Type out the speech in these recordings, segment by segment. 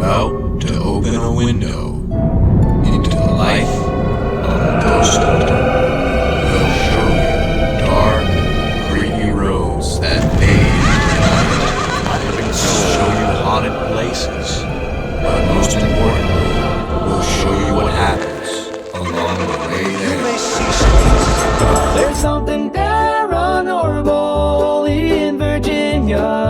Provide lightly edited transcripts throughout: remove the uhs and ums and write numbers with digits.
about to open a window into the life of a ghost hunter. We'll show you dark, creepy roads that lead into the night. We'll show you haunted places, but most importantly, we'll show you what happens along the way there. You may see something. There's something paranormal in Virginia.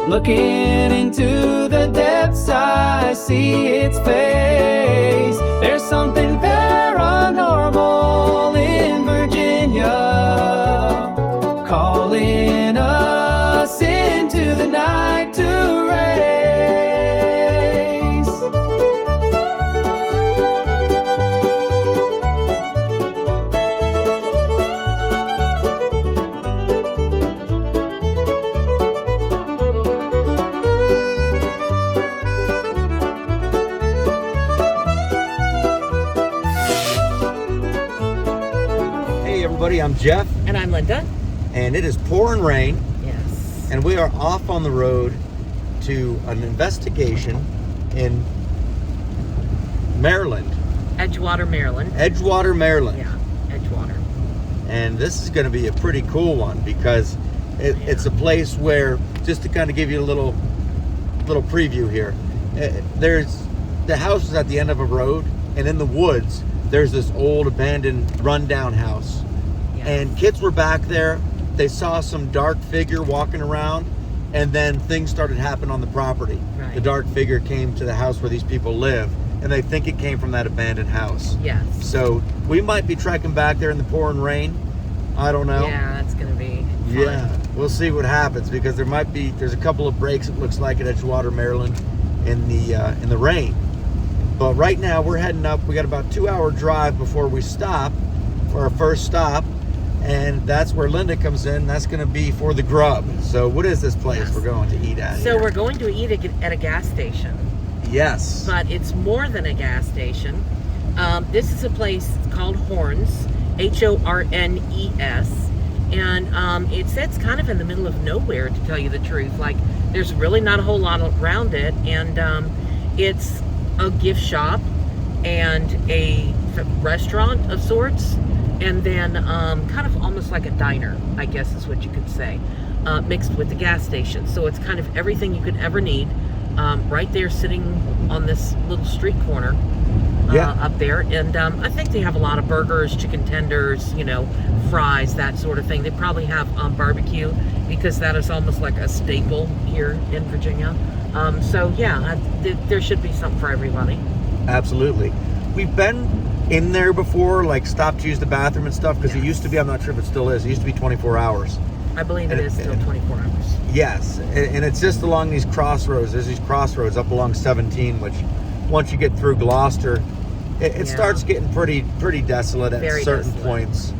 Looking into the depths, I see its face. There's something paranormal in Virginia, calling us into the night to race. I'm Jeff. And I'm Linda. And it is pouring rain. Yes. And we are off on the road to an investigation in Maryland. Edgewater, Maryland. Edgewater, Maryland. Yeah, Edgewater. And this is going to be a pretty cool one because it's a place where, just to kind of give you a little preview here, there's the house is at the end of a road, and in the woods there's this old abandoned rundown house. And kids were back there. They saw some dark figure walking around, and then things started happening on the property. Right. The dark figure came to the house where these people live, and they think it came from that abandoned house. Yes. So we might be trekking back there in the pouring rain. I don't know. Yeah, that's going to be fun. Yeah, we'll see what happens, because there's a couple of breaks, it looks like, at Edgewater, Maryland in the rain. But right now we're heading up. We got about a 2-hour drive before we stop for our first stop. And that's where Linda comes in. That's going to be for the Grub. So what is this place we're going to eat at So here? we're going to eat at a gas station. Yes. But it's more than a gas station. This is a place called Horns, Hornes. And it sits kind of in the middle of nowhere, to tell you the truth. Like, there's really not a whole lot around it. And it's a gift shop and a restaurant of sorts. And then kind of almost like a diner, I guess is what you could say, mixed with the gas station. So it's kind of everything you could ever need right there sitting on this little street corner up there. And I think they have a lot of burgers, chicken tenders, fries, that sort of thing. They probably have barbecue, because that is almost like a staple here in Virginia. So yeah, there should be something for everybody. Absolutely. We've been in there before, like stopped to use the bathroom and stuff, because it used to be, I'm not sure if it still is, it used to be 24 hours. I believe it is still 24 hours. Yes, and it's just along these crossroads. There's these crossroads up along 17, which once you get through Gloucester, it starts getting pretty desolate at certain points,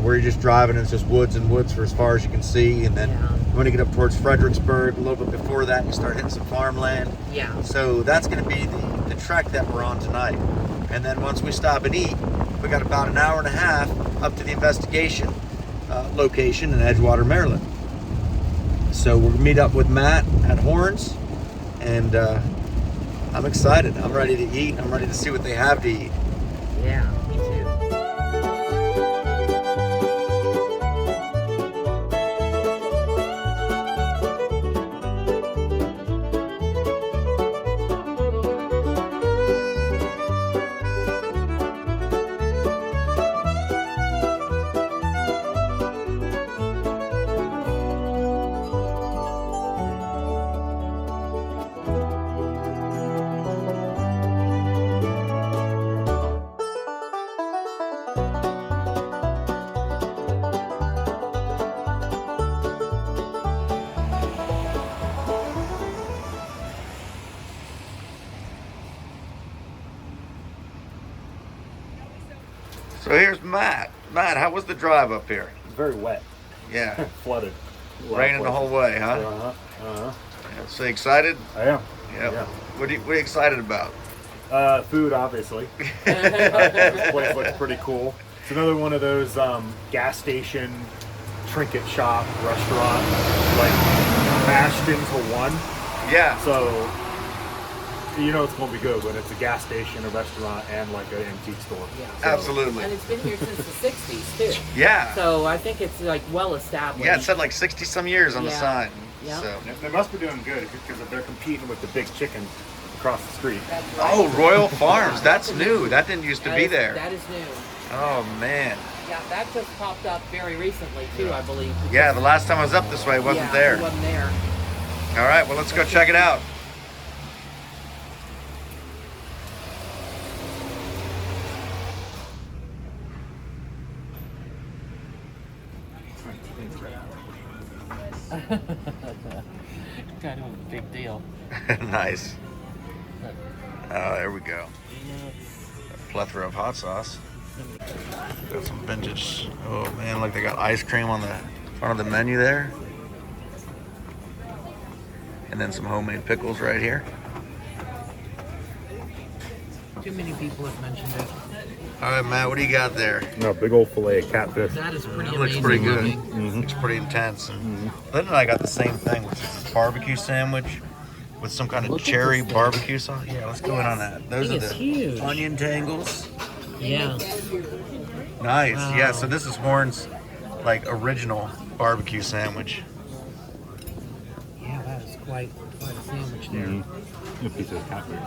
where you're just driving and it's just woods and woods for as far as you can see. And then when you get up towards Fredericksburg, a little bit before that, you start hitting some farmland. Yeah. So that's going to be the trek that we're on tonight. And then once we stop and eat, we got about an hour and a half up to the investigation location in Edgewater, Maryland. So we'll meet up with Matt at Horns, and I'm excited. I'm ready to eat. I'm ready to see what they have to eat. Yeah, me too. So here's Matt. Matt, how was the drive up here? Very wet. Yeah. Flooded. Raining the whole way, huh? Uh-huh. Yeah, so you excited? I am. Yeah. What are you excited about? Food, obviously. This place looks pretty cool. It's another one of those gas station, trinket shop, restaurant, like mashed into one. Yeah. So you know it's going to be good when it's a gas station, a restaurant, and like an antique store. Yeah. Absolutely. And it's been here since the 60s, too. Yeah. So I think it's like well established. Yeah, it said like 60 some years on the Yeah. sign. Yeah. So. They must be doing good because they're competing with the big chicken across the street. That's right. Oh, Royal Farms. That's new. That didn't used to That be is- there. That is new. Oh, man. Yeah, that just popped up very recently, too, I believe. Yeah, the last time I was up this way, it wasn't there. It wasn't there. All right, well, let's go check it out. Kind of a big deal. Nice. Oh, there we go. A plethora of hot sauce. Got some vintage. Oh man, look, they got ice cream on the front of the menu there. And then some homemade pickles right here. Too many people have mentioned it. All right, Matt, what do you got there? No, big old fillet of catfish. That is pretty It looks amazing pretty good. looking. Looks pretty intense. And Linda and I got the same thing, which is this barbecue sandwich with some kind of Look at cherry this thing. barbecue sauce. Yeah, let's go in on that. Those It are is the huge. onion tangles. Yeah. Nice. Wow. Yeah, so this is Horn's like original barbecue sandwich. Yeah, that is quite a sandwich there. A piece of catfish.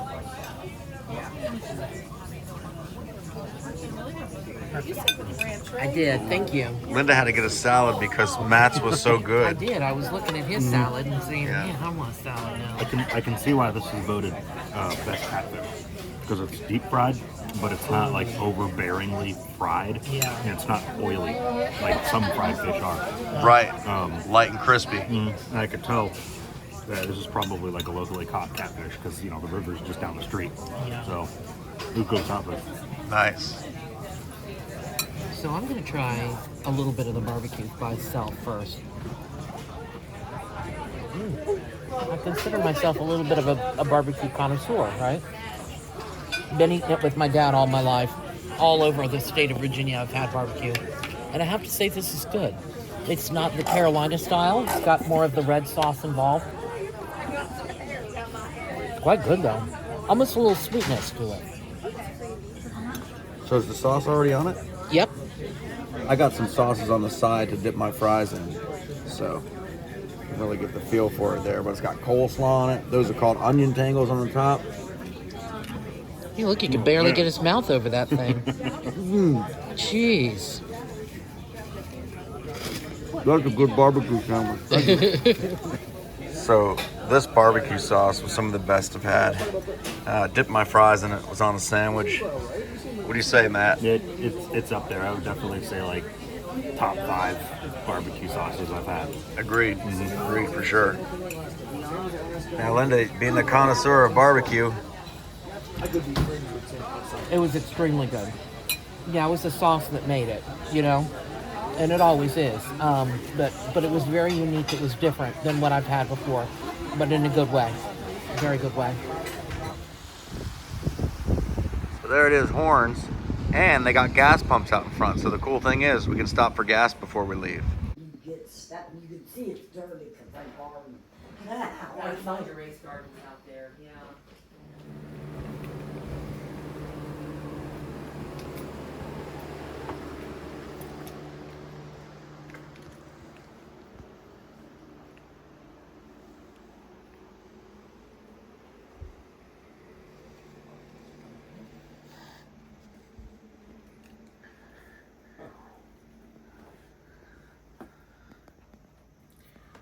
I did, thank you. Linda had to get a salad because Matt's was so I good. did. I was looking at his salad and saying, Yeah. man, I want a salad now. I can see why this is voted best catfish because it's deep fried, but it's not like overbearingly fried. Yeah. And it's not oily like some fried fish are. Right. Um, Light and crispy. And I could tell that this is probably like a locally caught catfish because the river's just down the street. Yeah. So who goes out there? Nice. So I'm going to try a little bit of the barbecue by itself first. I consider myself a little bit of a barbecue connoisseur, right? Been eating it with my dad all my life. All over the state of Virginia, I've had barbecue. And I have to say, this is good. It's not the Carolina style. It's got more of the red sauce involved. It's quite good, though. Almost a little sweetness to it. So is the sauce already on it? Yep. I got some sauces on the side to dip my fries in, so you can really get the feel for it there. But it's got coleslaw on it. Those are called onion tangles on the top. Hey, look, he can barely get his mouth over that thing. Jeez. That's a good barbecue sandwich. So this barbecue sauce was some of the best I've had. Dipped my fries in it. Was on a sandwich. What do you say, Matt? It's up there. I would definitely say like top 5 barbecue sauces I've had. Agreed. Agreed for sure. Now, Linda, being the connoisseur of barbecue, It was extremely good. Yeah, it was the sauce that made it, and it always is. But it was very unique. It was different than what I've had before, but in a good way. A very good way. so there it is, Horns, and they got gas pumps out in front. So the cool thing is we can stop for gas before we leave. You get stuck, you can see it's dirty because they barbed. I saw your race gardens out there. Yeah.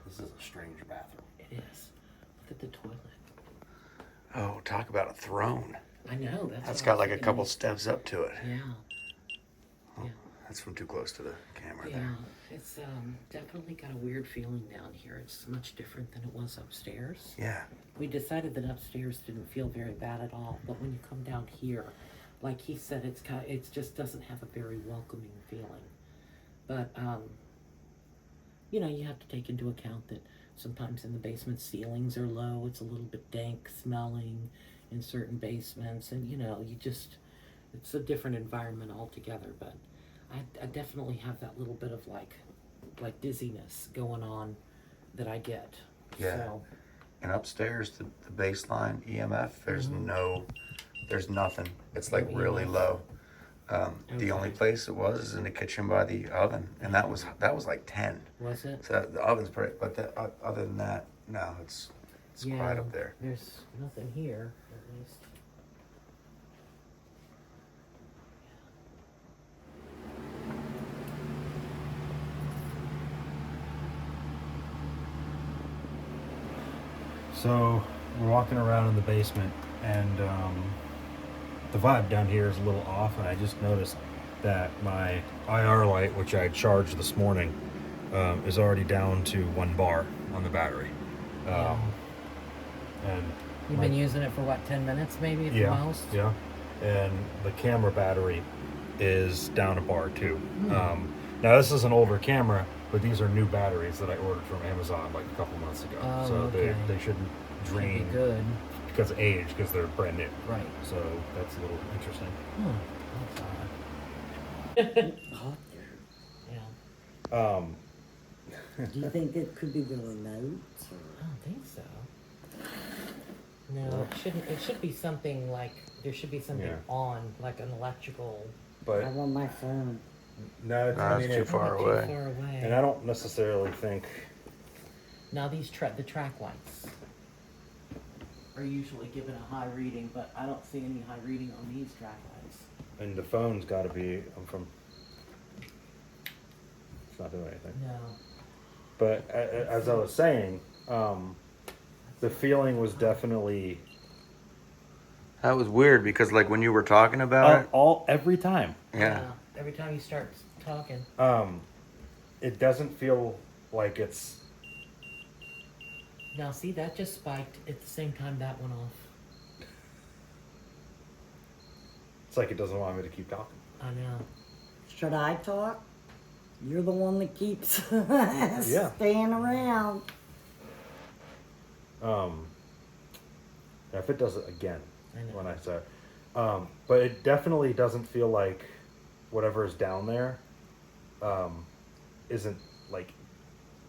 This is a strange bathroom. It is. Look at the toilet. Oh, talk about a throne. I know. That's got like a couple steps up to it. Yeah. That's from too close to the camera Yeah. there. It's definitely got a weird feeling down here. It's much different than it was upstairs. Yeah. We decided that upstairs didn't feel very bad at all, but when you come down here, like he said, it just doesn't have a very welcoming feeling. But you have to take into account that sometimes in the basement ceilings are low. It's a little bit dank smelling in certain basements, and it's a different environment altogether. But I definitely have that little bit of like dizziness going on that I get. Yeah. So, And upstairs, the baseline EMF, there's there's nothing. It's like really low. The only place it was is in the kitchen by the oven, and that was like 10. Was it? So the oven's pretty, but other than that, no, it's quiet up there. There's nothing here, at least. So we're walking around in the basement, and the vibe down here is a little off, and I just noticed that my IR light, which I charged this morning, is already down to 1 bar on the battery. And You've been using it for what, 10 minutes maybe at the most? Yeah. And the camera battery is down 1 bar too. Now this is an older camera, but these are new batteries that I ordered from Amazon like a couple months ago. Oh, so okay. they shouldn't drain Should be good. because of age, because they're brand new. Right. So that's a little interesting. That's odd. Hot there. Yeah. Do you think it could be the remote? I don't think so. No, it shouldn't. It should be something like, there should be something on, like an electrical. But I want my phone. no, It's too far away. Too far away. And I don't necessarily think. Now these the track lights are usually given a high reading, but I don't see any high reading on these track lights. And the phone's got to be. It's not doing anything. No. But as I was saying, the feeling was definitely That was weird because like when you were talking about every time. yeah. Every time you start talking. It doesn't feel like it's. Now see, that just spiked at the same time that went off. It's like it doesn't want me to keep talking. I know. Should I talk? You're the one that keeps Yeah. staying around. If it does it again, I know. when I say, but it definitely doesn't feel like whatever is down there, isn't like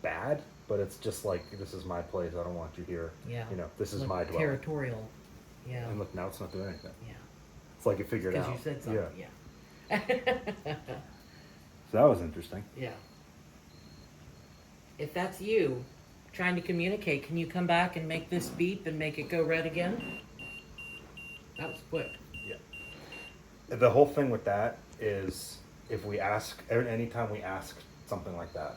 bad, but it's just like, this is my place. I don't want you here. Yeah. You know, this is Like my dwelling. territorial. Yeah. And look, now it's not doing anything. Yeah. It's like it figured Because out. you said something. Yeah. Yeah. So that was interesting. Yeah. If that's you trying to communicate, can you come back and make this beep and make it go red again? That was quick. Yeah. The whole thing with that is if we ask, anytime we ask something like that,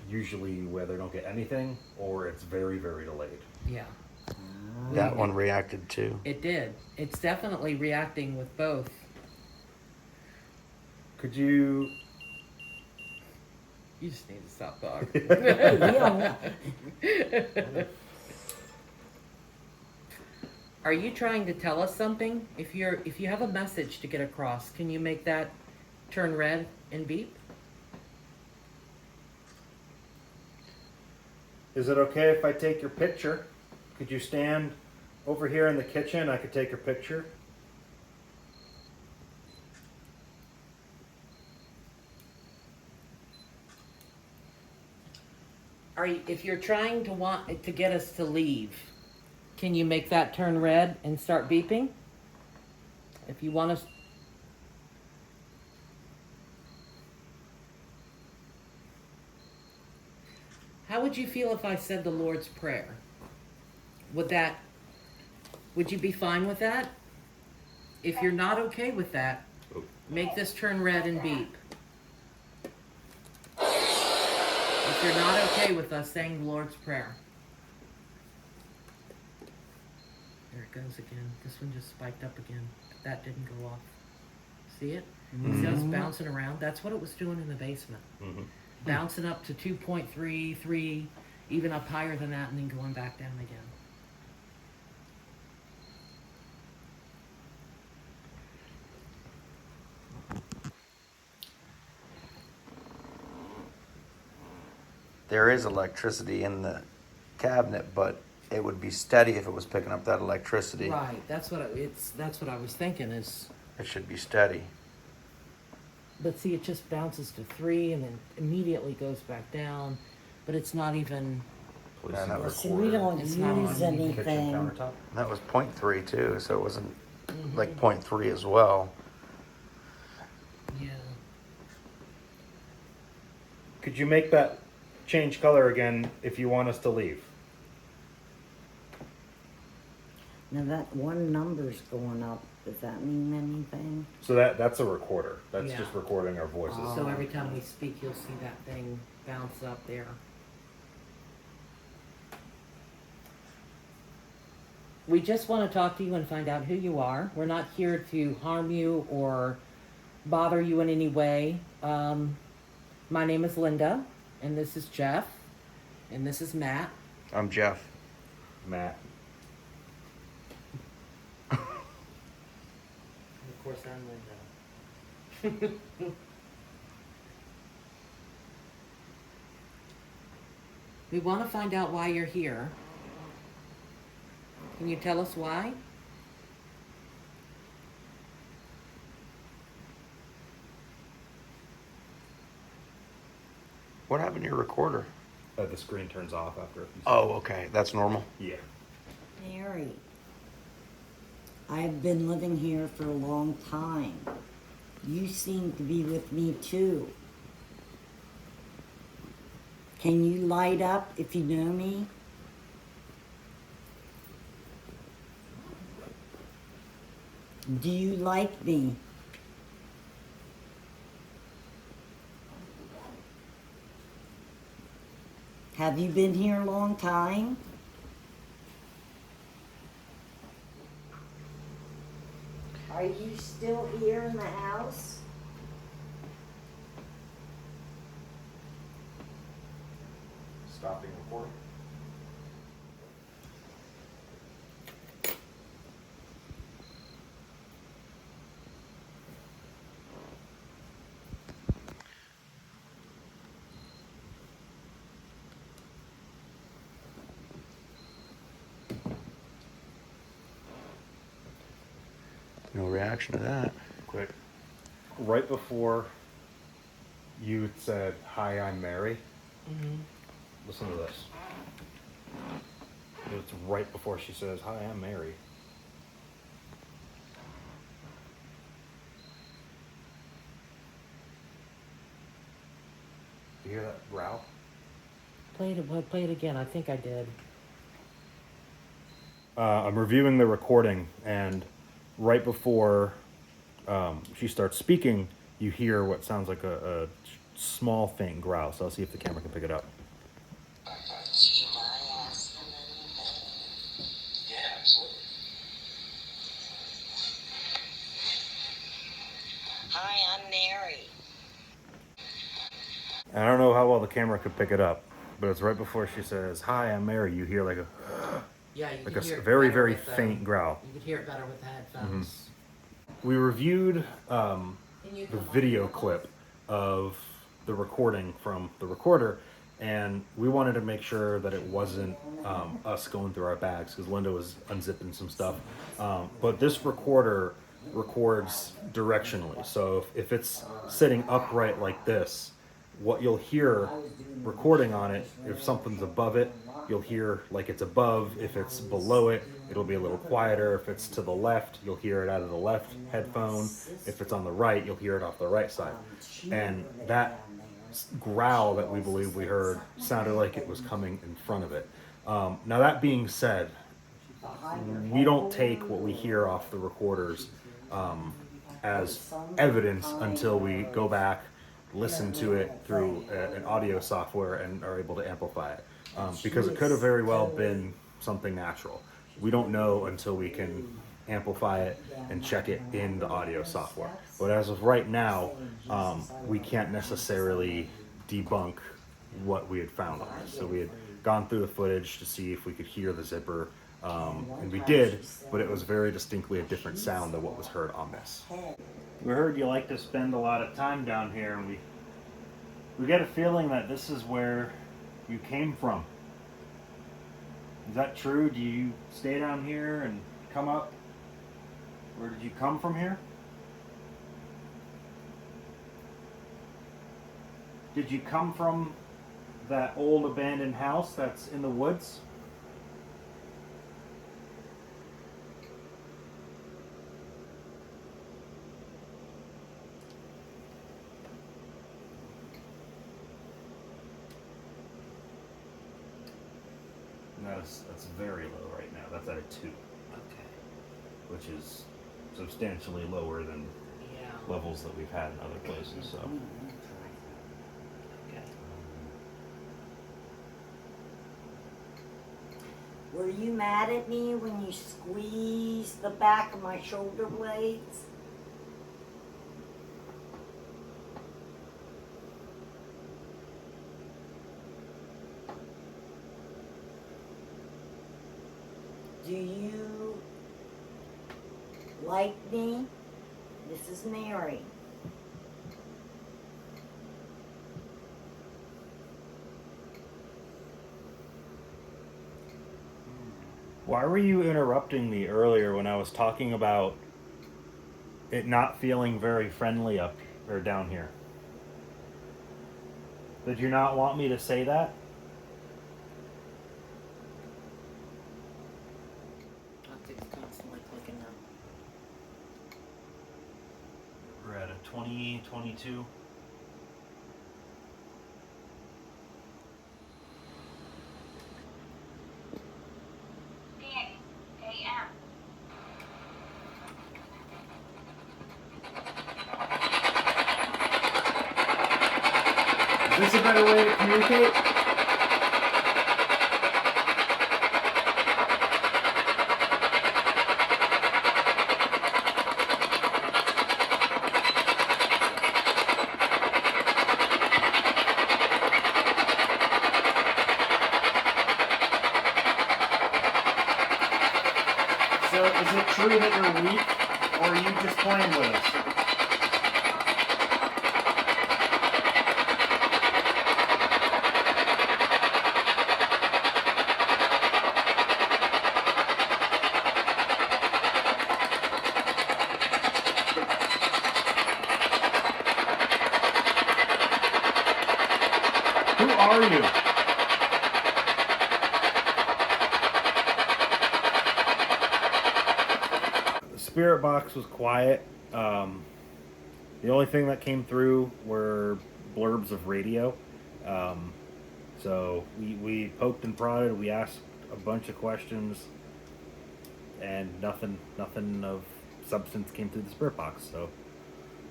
usually we either don't get anything or it's very, very delayed. Yeah. That one reacted too. It did. It's definitely reacting with both. Could you? You just need to stop talking. Yeah. Are you trying to tell us something? If you have a message to get across, can you make that turn red and beep? Is it okay if I take your picture? Could you stand over here in the kitchen? I could take your picture. If you're trying to get us to leave, can you make that turn red and start beeping? If you want us. How would you feel if I said the Lord's Prayer? Would you be fine with that? If you're not okay with that, make this turn red and beep. If you're not okay with us saying the Lord's Prayer. There it goes again. This one just spiked up again. That didn't go off. See it? See how it's bouncing around? That's what it was doing in the basement. Mm-hmm. Bouncing up to 2.33, even up higher than that, and then going back down again. There is electricity in the cabinet, but it would be steady if it was picking up that electricity. Right. That's what I was thinking is. It should be steady. But see, it just bounces to 3 and then immediately goes back down. But it's not even Yeah, that Well, was see, we don't It's not on use the kitchen anything. countertop. that was 0.3 too, so it wasn't like 0.3 as well. Yeah. Could you make that change color again if you want us to leave? Now that one number's going up, does that mean anything? So that's a recorder. That's Yeah. just recording our voices. So every time we speak, you'll see that thing bounce up there. We just want to talk to you and find out who you are. We're not here to harm you or bother you in any way. My name is Linda, and this is Jeff, and this is Matt. I'm Jeff. Matt. And of course, I'm Linda. We want to find out why you're here. Can you tell us why? What happened to your recorder? The screen turns off after a few seconds. Oh, okay. That's normal. Yeah. Mary, I've been living here for a long time. You seem to be with me too. Can you light up if you know me? Do you like me? Have you been here a long time? Are you still here in the house? Stopping recording. No reaction to that. Quick. Right before you said, "Hi, I'm Mary." Listen to this. It's right before she says, "Hi, I'm Mary." You hear that growl? Play it again. I think I did. I'm reviewing the recording, and right before she starts speaking, you hear what sounds like a small, faint growl. So I'll see if the camera can pick it up. Should I ask them anything? Yeah, absolutely. Hi, I'm Mary. And I don't know how well the camera could pick it up, but it's right before she says, "Hi, I'm Mary." You hear like a Yeah, you like can a hear it very, better very with the- faint growl. You could hear it better with the headphones. We reviewed Can you the come on? video clip of the recording from the recorder, and we wanted to make sure that it wasn't us going through our bags because Linda was unzipping some stuff. But this recorder records directionally, so if it's sitting upright like this, what you'll hear recording on it, if something's above it, you'll hear like it's above. If it's below it, it'll be a little quieter. If it's to the left, you'll hear it out of the left headphone. If it's on the right, you'll hear it off the right side. And that growl that we believe we heard sounded like it was coming in front of it. Now that being said, we don't take what we hear off the recorders as evidence until we go back, listen to it through an audio software and are able to amplify it. Because it could have very well been something natural. We don't know until we can amplify it and check it in the audio software. But as of right now, we can't necessarily debunk what we had found on this. So we had gone through the footage to see if we could hear the zipper, and we did, but it was very distinctly a different sound than what was heard on this. We heard you like to spend a lot of time down here, and we get a feeling that this is where you came from. Is that true? Do you stay down here and come up? Or did you come from here? Did you come from that old abandoned house that's in the woods. And that's very low right now. That's at a 2, Okay. which is substantially lower than Yeah. levels that we've had in other places. So. Okay. Were you mad at me when you squeezed the back of my shoulder blades? Do you like me? This is Mary. Why were you interrupting me earlier when I was talking about it not feeling very friendly up or down here? Did you not want me to say that? Optics constantly clicking now. We're at a 20, 22. AM. Is this a better way to communicate? So is it true that you're weak, or are you just playing with us? Who are you? The spirit box was quiet. The only thing that came through were blurbs of radio. So we poked and prodded. We asked a bunch of questions, and nothing of substance came through the spirit box. So,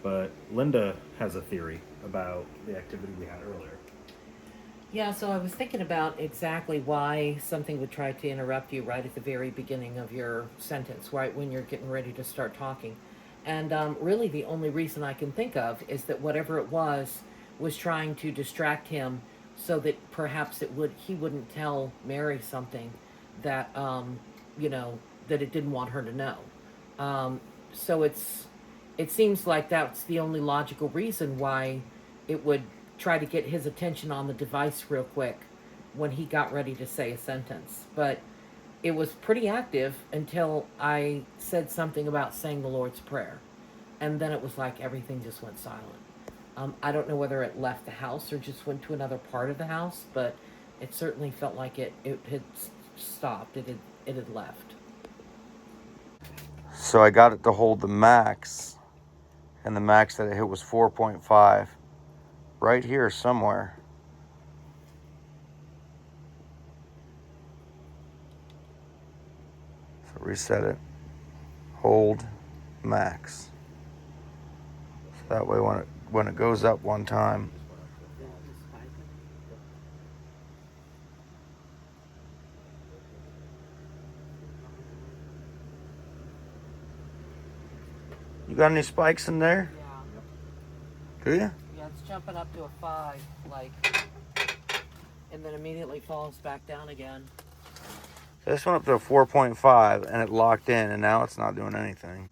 but Linda has a theory about the activity we had earlier. Yeah, so I was thinking about exactly why something would try to interrupt you right at the very beginning of your sentence, right when you're getting ready to start talking. And really the only reason I can think of is that whatever it was trying to distract him so that perhaps he wouldn't tell Mary something that, that it didn't want her to know. So it seems like that's the only logical reason why it would try to get his attention on the device real quick when he got ready to say a sentence. But it was pretty active until I said something about saying the Lord's Prayer. And then it was like everything just went silent. I don't know whether it left the house or just went to another part of the house, but it certainly felt like it had stopped. It had left. So I got it to hold the max, and the max that it hit was 4.5. Right here somewhere. So reset it. Hold max. So that way when it goes up one time. You got any spikes in there? Yeah. Do you? Yeah, it's jumping up to a 5, and then immediately falls back down again. This went up to a 4.5 and it locked in, and now it's not doing anything.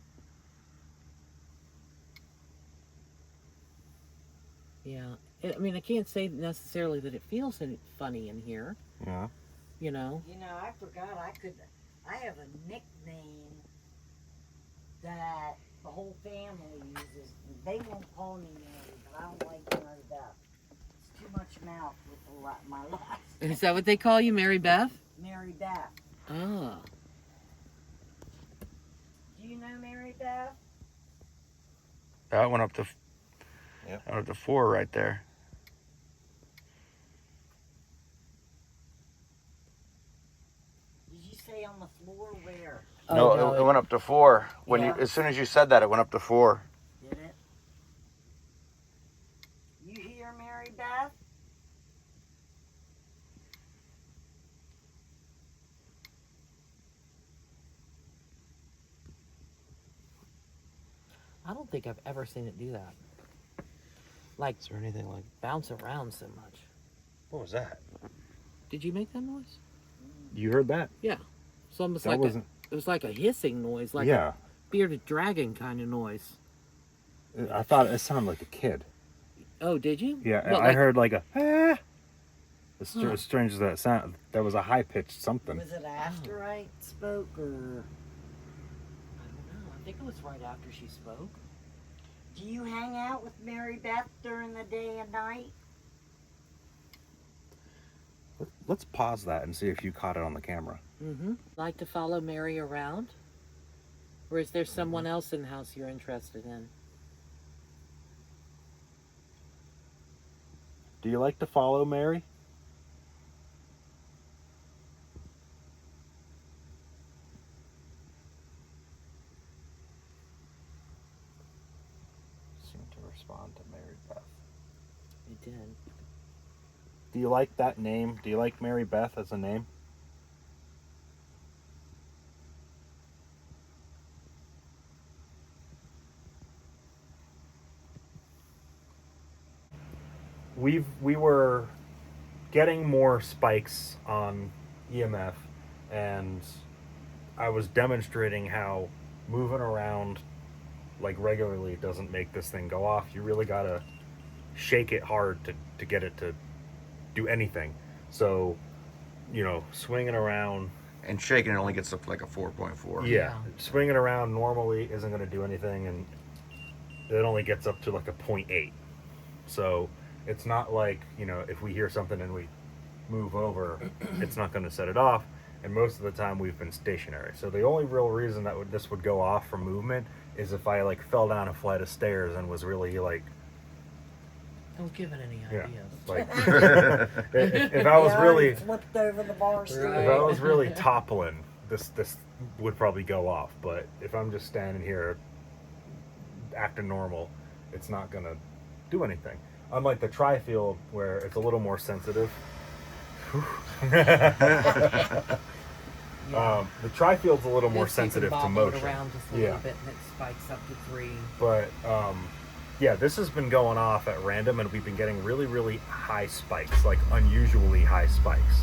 Yeah. I can't say necessarily that it feels funny in here. Yeah. You know? You know, I forgot I have a nickname that the whole family uses. They won't call me Mary, but I don't like none of that. It's too much mouth with my last. Is that what they call you, Mary Beth? Mary Beth. Oh. Do you know Mary Beth? That went up to, Yep. that went up to 4 right there. Did you say on the floor where? No, it went up to 4. When Yeah. you, as soon as you said that, it went up to 4. Did it? You hear Mary Beth? I don't think I've ever seen it do that. Like, Is there anything like? bounce around so much. What was that? Did you make that noise? You heard that? Yeah. It's almost That like wasn't. it was like a hissing noise, like Yeah. a bearded dragon kind of noise. I thought it sounded like a kid. Oh, did you? Yeah, What, I like- heard like a. Ah! As Huh. strange as that sound, that was a high pitched something. Was it after I spoke or? I don't know. I think it was right after she spoke. Do you hang out with Mary Beth during the day and night? Let's pause that and see if you caught it on the camera. Mm-hmm. Like to follow Mary around? Or is there someone else in the house you're interested in? Do you like to follow Mary? Seem to respond to Mary Beth. It did. Do you like that name? Do you like Mary Beth as a name? We were getting more spikes on EMF, and I was demonstrating how moving around like regularly doesn't make this thing go off. You really gotta shake it hard to get it to do anything. So, you know, swinging around, And shaking it only gets up to like a 4.4. yeah, swinging around normally isn't going to do anything, and it only gets up to like a 0.8. So it's not like, you know, if we hear something and we move over, it's not going to set it off. And most of the time we've been stationary. So the only real reason that this would go off from movement is if I like fell down a flight of stairs and was really like, Don't give it any yeah, ideas. like if I was Yeah, really flipped over the bar stool. if I was really toppling, this would probably go off. But if I'm just standing here acting normal, it's not gonna do anything. Unlike the tri-field where it's a little more sensitive. The tri-field's a little more This you can sensitive to bobble it motion. around just a Yeah. little bit and it spikes up to 3. But yeah, this has been going off at random, and we've been getting really, really high spikes, like unusually high spikes,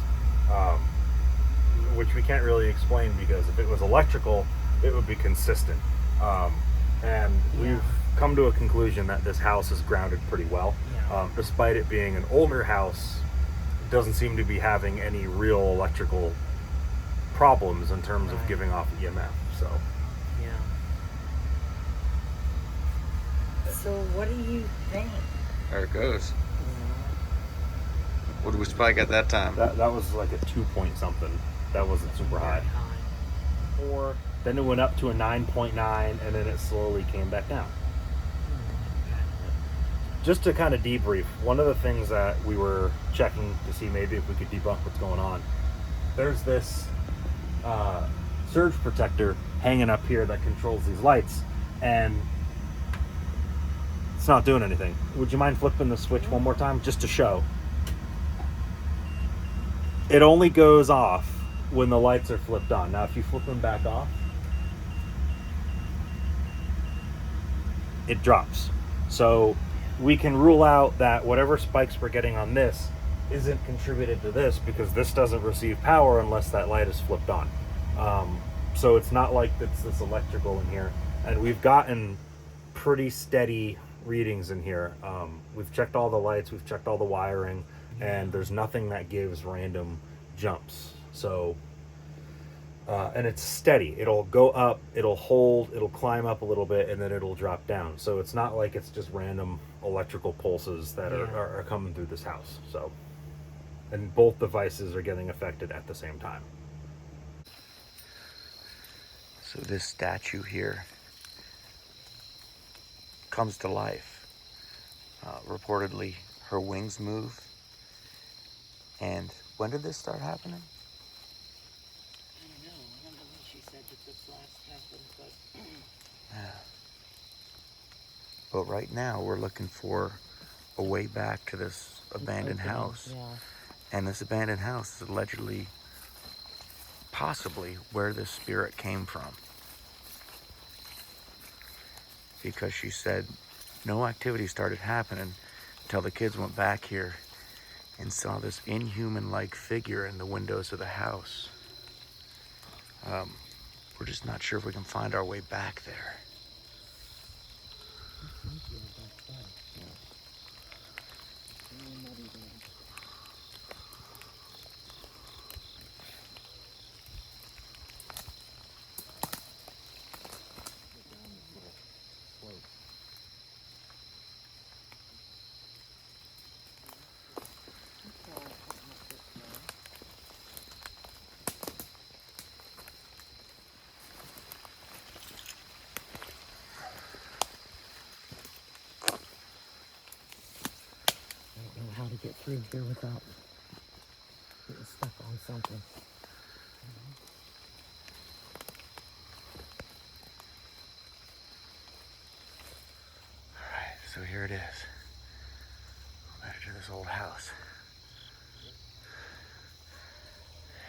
which we can't really explain because if it was electrical, it would be consistent. And we've come to a conclusion that this house is grounded pretty well, Yeah. despite it being an older house. It doesn't seem to be having any real electrical problems in terms of Right. giving off EMF. So. Yeah. So what do you think? There it goes. What did we spike at that time? That was like a 2 point something. That wasn't super high. Very high. Or then it went up to a 9.9, and then it slowly came back down. Just to kind of debrief, one of the things that we were checking to see maybe if we could debunk what's going on, there's this surge protector hanging up here that controls these lights, and it's not doing anything. Would you mind flipping the switch one more time just to show? It only goes off when the lights are flipped on. Now if you flip them back off, it drops. So we can rule out that whatever spikes we're getting on this isn't contributed to this because this doesn't receive power unless that light is flipped on. So it's not like it's this electrical in here. And we've gotten pretty steady readings in here. We've checked all the lights, we've checked all the wiring, and there's nothing that gives random jumps. So and it's steady. It'll go up, it'll hold, it'll climb up a little bit, and then it'll drop down. So it's not like it's just random electrical pulses that are coming through this house. So, and both devices are getting affected at the same time. So this statue here comes to life. Reportedly, her wings move. And when did this start happening? I don't know. I don't know when she said that this last happened, but Yeah. But right now, we're looking for a way back to this abandoned house. yeah. And this abandoned house is allegedly, possibly, where this spirit came from. Because she said no activity started happening until the kids went back here and saw this inhuman-like figure in the windows of the house. We're just not sure if we can find our way back there. I don't know how to get through here without getting stuck on something. Alright, so here it is. Back to this old house.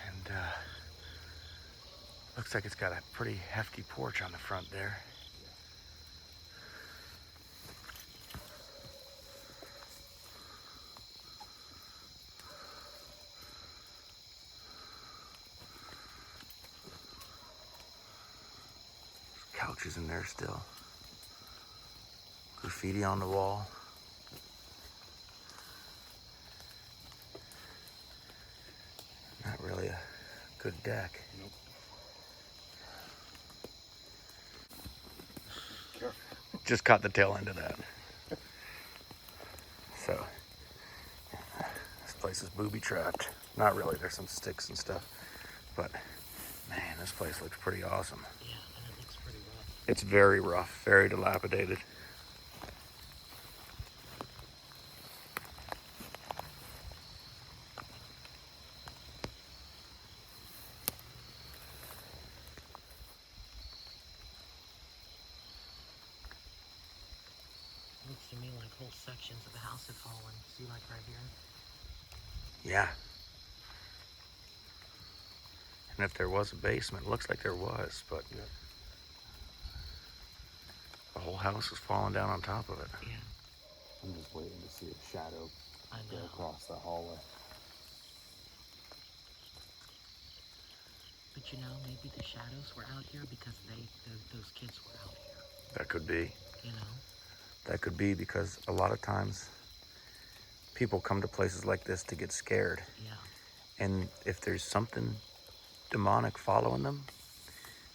And looks like it's got a pretty hefty porch on the front there. Couches in there still. Graffiti on the wall. Not really a good deck. Nope. Just caught the tail end of that. So, this place is booby trapped. Not really, there's some sticks and stuff. But, man, this place looks pretty awesome. Yeah, and it looks pretty rough. It's very rough, very dilapidated. Looks to me like whole sections of the house have fallen. See, like right here? Yeah. And if there was a basement, it looks like there was, but the whole house is falling down on top of it. Yeah, I'm just waiting to see a shadow I go know. across the hallway. But you know, maybe the shadows were out here because those kids were out here. That could be. You know? That could be because a lot of times people come to places like this to get scared. Yeah. And if there's something demonic following them,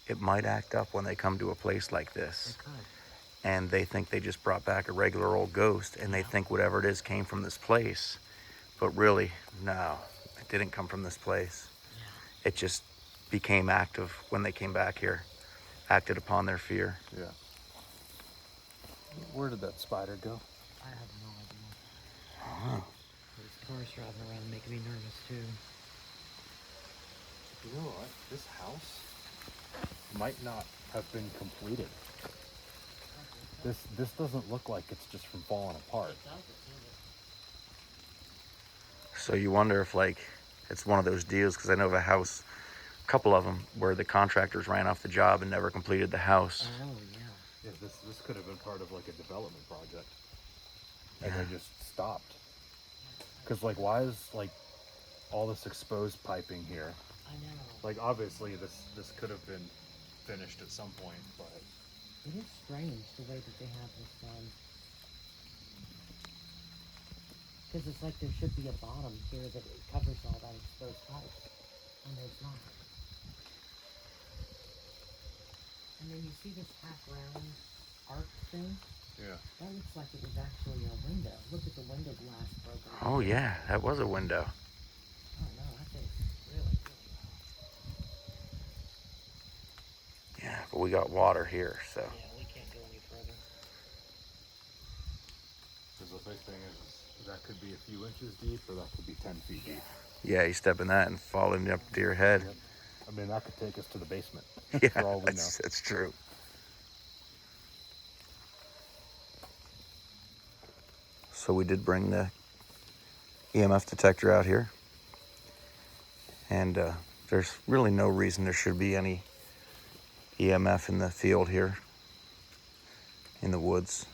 it might act up when they come to a place like this. It could. And they think they just brought back a regular old ghost, and they think whatever it is came from this place. But really, no, it didn't come from this place. Yeah. It just became active when they came back here, acted upon their fear. Yeah. Where did that spider go? I have no idea. Oh. There's cars driving around making me nervous too. You know what? This house might not have been completed. This doesn't look like it's just from falling apart. So you wonder if, like, it's one of those deals, because I know of a house, a couple of them, where the contractors ran off the job and never completed the house. Oh, yeah. Yeah, this could have been part of like a development project, and Yeah. they just stopped. Because like, why is like all this exposed piping here? I know. Like, obviously this could have been finished at some point, but It is strange the way that they have this done. Because it's like there should be a bottom here that it covers all that exposed pipe. And there's not. then you see this half round arc thing? Yeah. That looks like it was actually a window. Look at the window glass broken. Oh yeah, that was a window. Oh no, that thing's really, really low. Yeah, but we got water here, so. Yeah, we can't go any further. Because the big thing is that could be a few inches deep, or that could be 10 feet deep. Yeah, you step in that and falling up to your head. Yep. I mean, that could take us to the basement. Yeah, for all we know. that's true. So we did bring the EMF detector out here. And there's really no reason there should be any EMF in the field here, in the woods.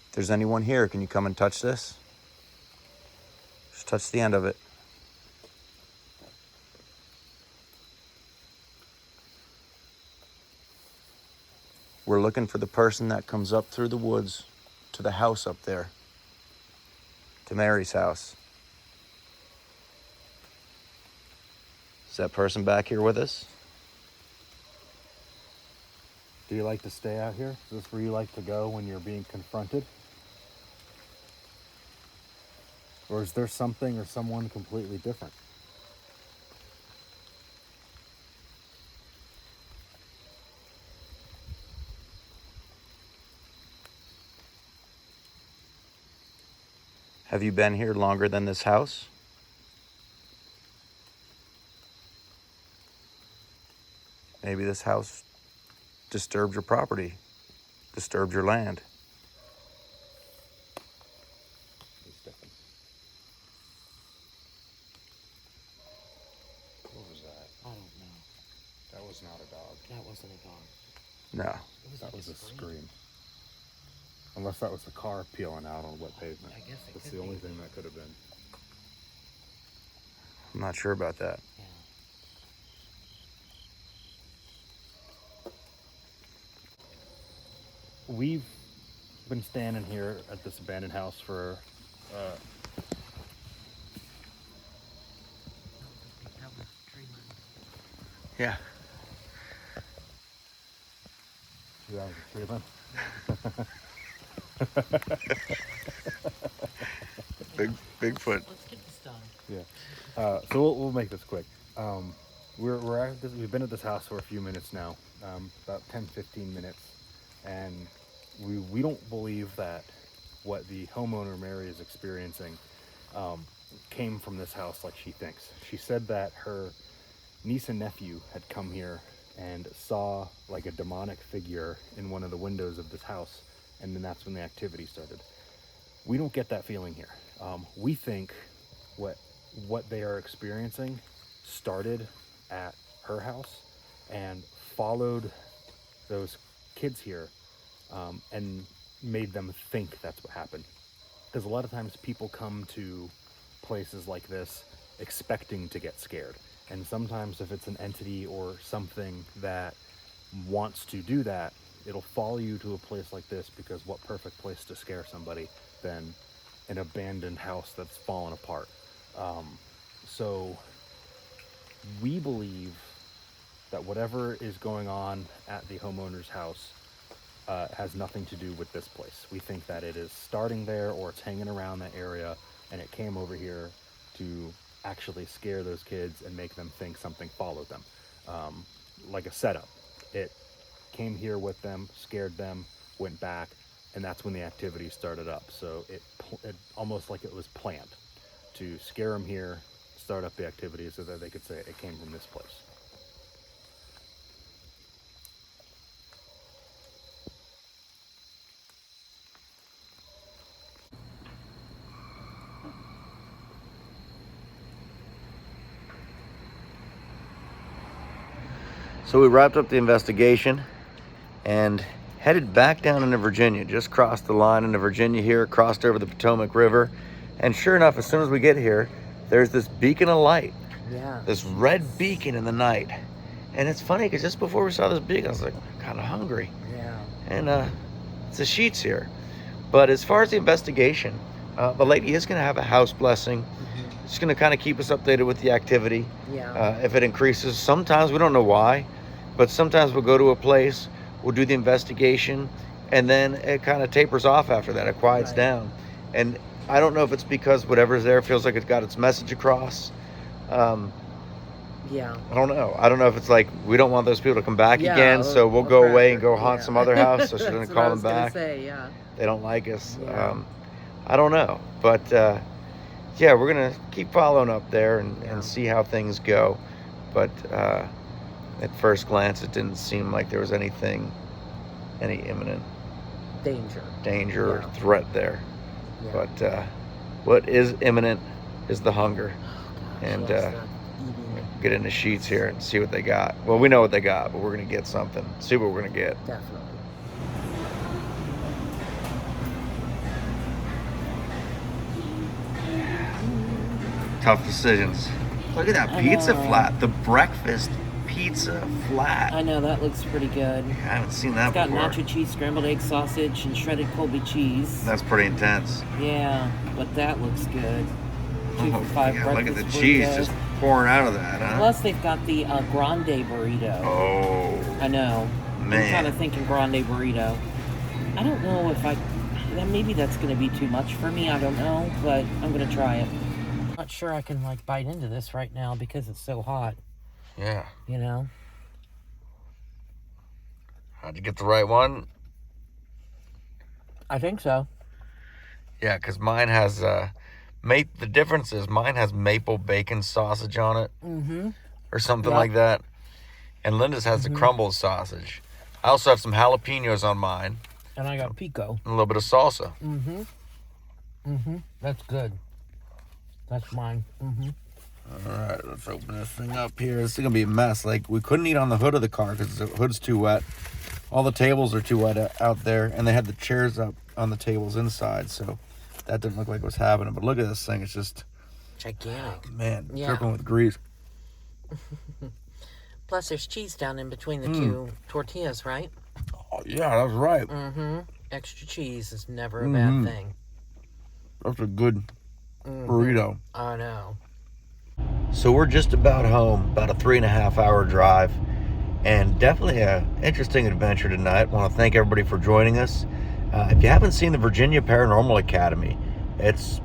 If there's anyone here, can you come and touch this? Just touch the end of it. We're looking for the person that comes up through the woods to the house up there, to Mary's house. Is that person back here with us? Do you like to stay out here? Is this where you like to go when you're being confronted? Or is there something or someone completely different? Have you been here longer than this house? Maybe this house disturbed your property, disturbed your land. What was that? I don't know. That was not a dog. That wasn't a dog. No. It was That like was a a scream. scream. Unless that was the car peeling out on wet pavement. I guess it That's could the only be. thing that could have been. I'm not sure about that. Yeah. We've been standing here at this abandoned house for That was tree line. Yeah. 2 hours of treatment. Bigfoot. Let's get this done. Yeah. So we'll make this quick. We're at this, we've been at this house for a few minutes now, about 10-15 minutes, and we don't believe that what the homeowner Mary is experiencing came from this house like she thinks. She said that her niece and nephew had come here and saw like a demonic figure in one of the windows of this house, and then that's when the activity started. We don't get that feeling here. We think what they are experiencing started at her house and followed those kids here and made them think that's what happened. Because a lot of times people come to places like this expecting to get scared. And sometimes if it's an entity or something that wants to do that, it'll follow you to a place like this, because what perfect place to scare somebody than an abandoned house that's fallen apart. So we believe that whatever is going on at the homeowner's house has nothing to do with this place. We think that it is starting there, or it's hanging around that area, and it came over here to actually scare those kids and make them think something followed them. Like a setup. It came here with them, scared them, went back, and that's when the activity started up. So it almost like it was planned to scare them here, start up the activity, so that they could say it came from this place. So we wrapped up the investigation and headed back down into Virginia. Just crossed the line into Virginia here, crossed over the Potomac River. And sure enough, as soon as we get here, there's this beacon of light. Yeah. This red beacon in the night. And it's funny, because just before we saw this beacon, I was like, I'm kind of hungry. Yeah. And it's the sheets here. But as far as the investigation, the lady is going to have a house blessing just going to kind of keep us updated with the activity. Yeah. If it increases, sometimes we don't know why, but sometimes we'll go to a place, we'll do the investigation, and then it kind of tapers off after that. It quiets down. And I don't know if it's because whatever's there feels like it's got its message across. Yeah. I don't know. I don't know if it's like we don't want those people to come back Yeah, again, so we'll go away and go haunt yeah. some other house, so she doesn't That's what call I them was gonna back. say, yeah. They don't like us. Yeah. I don't know. But yeah, we're going to keep following up there Yeah. and see how things go. But at first glance, it didn't seem like there was any imminent danger or Yeah. threat there. Yeah. But what is imminent is the hunger. Gosh, And yes, that eating, get into Sheets here and see what they got. Well, we know what they got, but we're going to get something. See what we're going to get. definitely. Tough decisions. Look at that I pizza know. flat. The breakfast pizza flat. I know, that looks pretty good. I haven't seen that It's got before. nacho cheese, scrambled egg sausage, and shredded Colby cheese. That's pretty intense. Yeah, but that looks good. 2 for $5 yeah, look at the breakfast cheese burrito. just pouring out of that, huh? Plus, they've got the grande burrito. Oh, I know. I'm kind man. of thinking grande burrito. I don't know if maybe that's going to be too much for me. I don't know, but I'm going to try it. Not sure I can like bite into this right now because it's so hot. Yeah. You know. How'd you get the right one? I think so. Yeah, because mine has, the difference is mine has maple bacon sausage on it. Mm-hmm. Or something Yep. like that. And Linda's has the crumble sausage. I also have some jalapenos on mine. And I got pico. And a little bit of salsa. Mm-hmm. Mm-hmm. That's good. That's mine. Mm-hmm. All right, let's open this thing up here. This is going to be a mess. Like, we couldn't eat on the hood of the car because the hood's too wet. All the tables are too wet out there. And they had the chairs up on the tables inside. So that didn't look like it was happening. But look at this thing. It's just, Gigantic. man, Yeah. dripping with grease. Plus, there's cheese down in between the two tortillas, right? Oh, yeah, that's right. Mm-hmm. Extra cheese is never a bad thing. That's a good burrito. I know. So we're just about home, about a 3.5 hour drive, and definitely an interesting adventure tonight. I want to thank everybody for joining us. If you haven't seen the Virginia Paranormal Academy, it's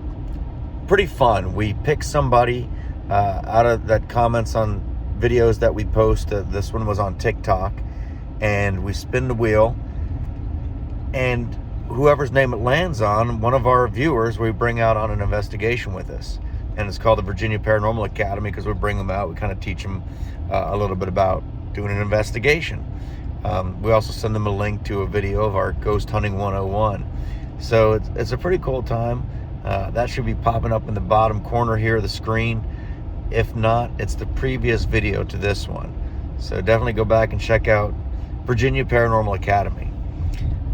pretty fun. We pick somebody out of that comments on videos that we post. This one was on TikTok, and we spin the wheel, and whoever's name it lands on, one of our viewers, we bring out on an investigation with us. And it's called the Virginia Paranormal Academy because we bring them out. We kind of teach them a little bit about doing an investigation. We also send them a link to a video of our Ghost Hunting 101. So it's a pretty cool time. That should be popping up in the bottom corner here of the screen. If not, it's the previous video to this one. So definitely go back and check out Virginia Paranormal Academy.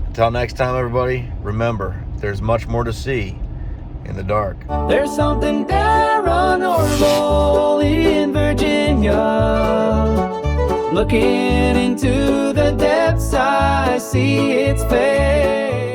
Until next time, everybody, remember, there's much more to see in the dark. There's something paranormal in Virginia. Looking into the depths, I see its face.